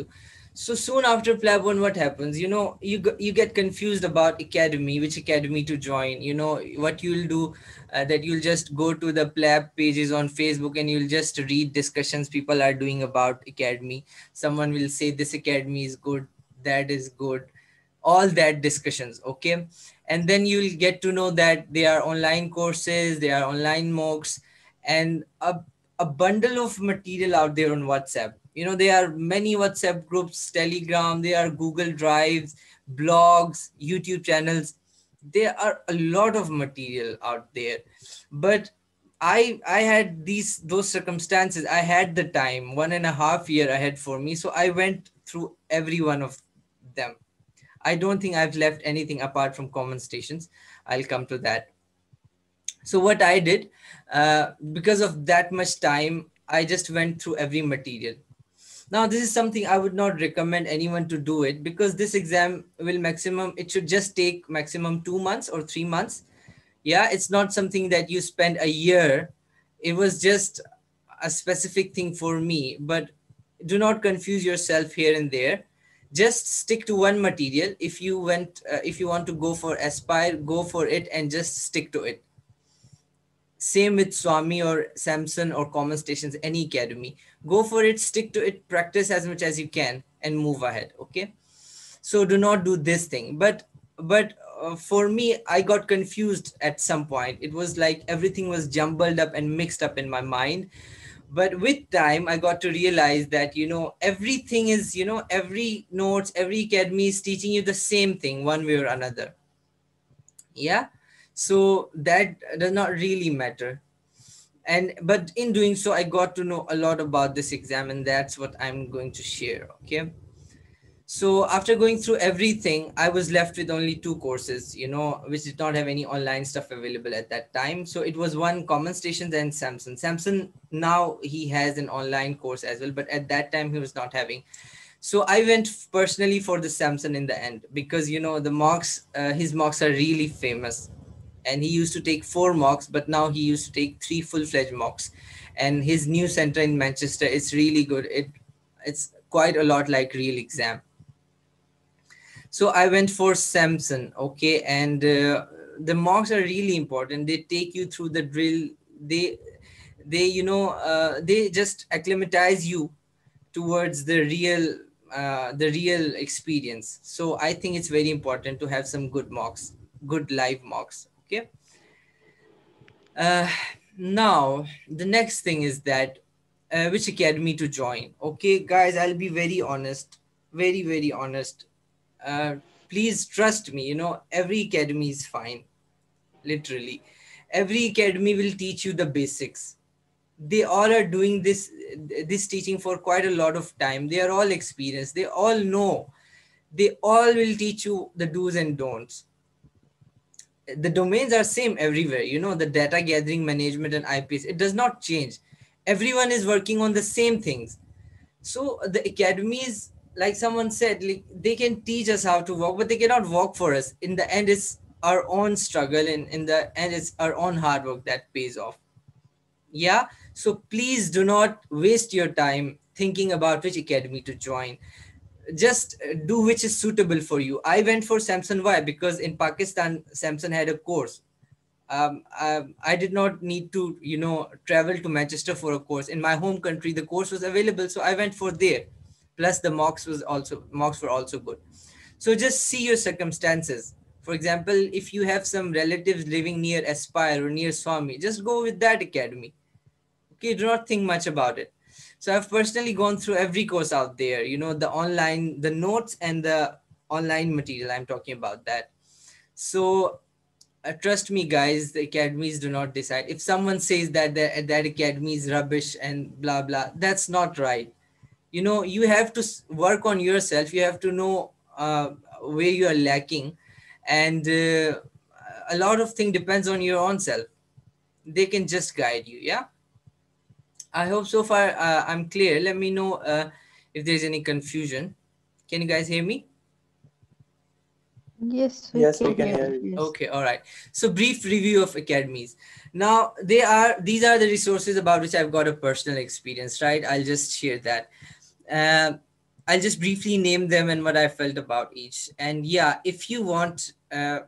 you. So soon after Plab 1, what happens? You get confused about academy, which academy to join. What you'll do, that you'll just go to the Plab pages on Facebook and you'll just read discussions people are doing about academy. Someone will say this academy is good, that is good, all that discussions, okay? And then you'll get to know that there are online courses, there are online mocks, and a bundle of material out there on WhatsApp. There are many WhatsApp groups, Telegram, there are Google Drives, blogs, YouTube channels. There are a lot of material out there. But I had those circumstances. I had the time, 1.5 year ahead for me. So I went through every one of them. I don't think I've left anything apart from common stations. I'll come to that. So what I did, because of that much time, I just went through every material. Now, this is something I would not recommend anyone to do it, because this exam it should just take maximum 2 months or 3 months. Yeah, it's not something that you spend a year. It was just a specific thing for me, but do not confuse yourself here and there. Just stick to one material. If you want to go for Aspire, go for it and just stick to it. Same with Swami or Samson or Common Stations, any academy. Go for it, stick to it, practice as much as you can, and move ahead. Okay. So do not do this thing. But for me, I got confused at some point. It was like everything was jumbled up and mixed up in my mind. But with time, I got to realize that, everything is, every notes, every academy is teaching you the same thing one way or another. Yeah. So that does not really matter. But in doing so, I got to know a lot about this exam, and that's what I'm going to share. Okay. So after going through everything, I was left with only 2 courses, which did not have any online stuff available at that time. So it was one Common Stations and Samson. Samson, now he has an online course as well, but at that time he was not having. So I went personally for the Samson in the end, because, the mocks, his mocks are really famous. And he used to take 4 mocks, but now he used to take 3 full-fledged mocks. And his new center in Manchester, it's really good. It's quite a lot like real exam. So I went for Samson, okay, and the mocks are really important. They take you through the drill. They just acclimatize you towards the real experience. So I think it's very important to have some good mocks, good live mocks. Okay. Now the next thing is that which academy to join. Okay, guys, I'll be very honest, very, very honest. Please trust me, every academy is fine. Literally, every academy will teach you the basics. They all are doing this teaching for quite a lot of time. They are all experienced. They all know. They all will teach you the do's and don'ts. The domains are same everywhere. The data gathering, management, and IPS. It does not change. Everyone is working on the same things. So the academies, like someone said, like, they can teach us how to walk, but they cannot walk for us. In the end, it's our own struggle, and in the end, it's our own hard work that pays off. Yeah. So please do not waste your time thinking about which academy to join. Just do which is suitable for you. I went for Samson. Why? Because in Pakistan, Samson had a course. I did not need to, travel to Manchester for a course. In my home country, the course was available, so I went for there. Plus, the mocks were also good. So just see your circumstances. For example, if you have some relatives living near Aspire or near Swami, just go with that academy. Okay, do not think much about it. So I've personally gone through every course out there. The online, the notes and the online material. I'm talking about that. So trust me, guys, the academies do not decide. If someone says that that academy is rubbish and blah blah, that's not right. You have to work on yourself. You have to know where you are lacking, and a lot of thing depends on your own self. They can just guide you. Yeah. I hope so far I'm clear. Let me know if there's any confusion. Can you guys hear me? Yes, we Yes, we can can hear hear you. you. Yes. Okay, all right. So brief review of academies. Now these are the resources about which I've got a personal experience, right? I'll just share that. Uh, I'll just briefly name them and what I felt about each. And yeah, if you want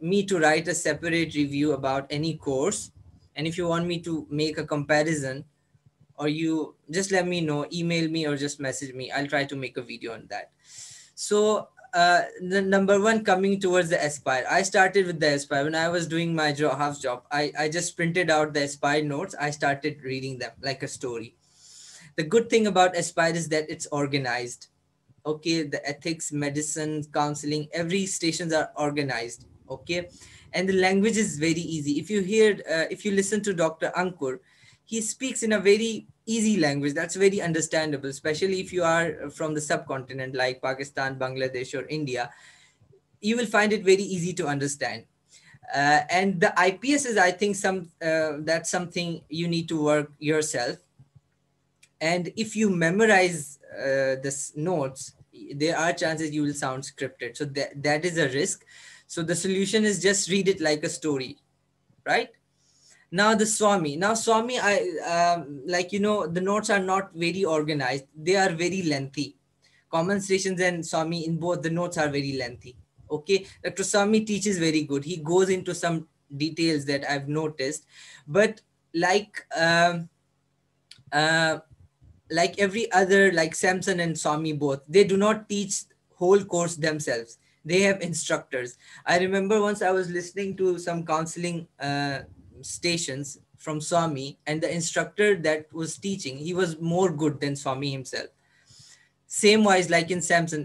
me to write a separate review about any course, and if you want me to make a comparison, or you just let me know, email me or just message me. I'll try to make a video on that. So the number one, coming towards the Aspire. I started with the Aspire when I was doing my house job. I just printed out the Aspire notes. I started reading them like a story. The good thing about Aspire is that it's organized. Okay, the ethics, medicine, counseling, every stations are organized. Okay, and the language is very easy. If you listen to Dr. Ankur, he speaks in a very easy language that's very understandable, especially if you are from the subcontinent like Pakistan, Bangladesh, or India. You will find it very easy to understand. And the IPS is, I think, that's something you need to work yourself. And if you memorize this notes, there are chances you will sound scripted, so that is a risk. So the solution is just read it like a story, right? Now the Swami. Now Swami, the notes are not very organized. They are very lengthy. Common stations and Swami, in both the notes are very lengthy. Okay, Dr. Swami teaches very good. He goes into some details that I've noticed, but like uh, like every other, like Samson and Swami both, they do not teach whole course themselves. They have instructors. I remember once I was listening to some counseling stations from Swami, and the instructor that was teaching, he was more good than Swami himself. Same wise, like in Samson,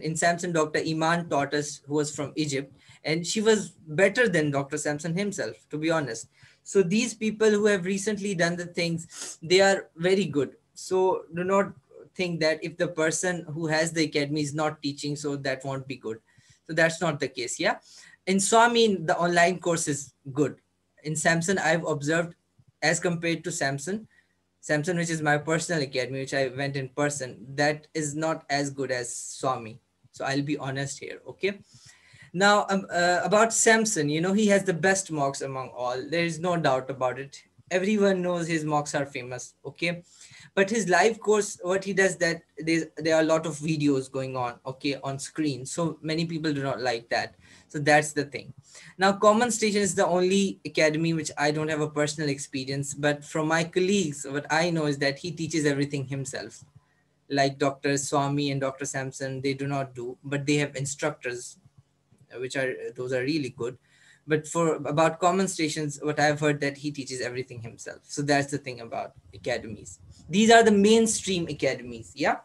Dr. Iman taught us, who was from Egypt, and she was better than Dr. Samson himself, to be honest. So these people who have recently done the things, they are very good. So do not think that if the person who has the academy is not teaching, so that won't be good. So that's not the case. Yeah. In Swami, the online course is good. In Samson, I've observed, as compared to Samson, which is my personal academy, which I went in person, that is not as good as Swami. So I'll be honest here. Okay. Now, about Samson, he has the best mocks among all. There is no doubt about it. Everyone knows his mocks are famous. Okay. But his live course, what he does, that there are a lot of videos going on, okay, on screen. So many people do not like that. So that's the thing. Now, Common Station is the only academy which I don't have a personal experience, but from my colleagues, what I know is that he teaches everything himself. Like Dr. Swami and Dr. Samson, they do not do, but they have instructors, which are those are really good. But for about Common Stations, what I've heard, that he teaches everything himself. So that's the thing about academies. These are the mainstream academies. Yeah.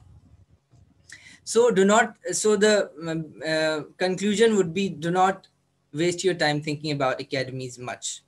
So do not. So the conclusion would be: do not waste your time thinking about academies much.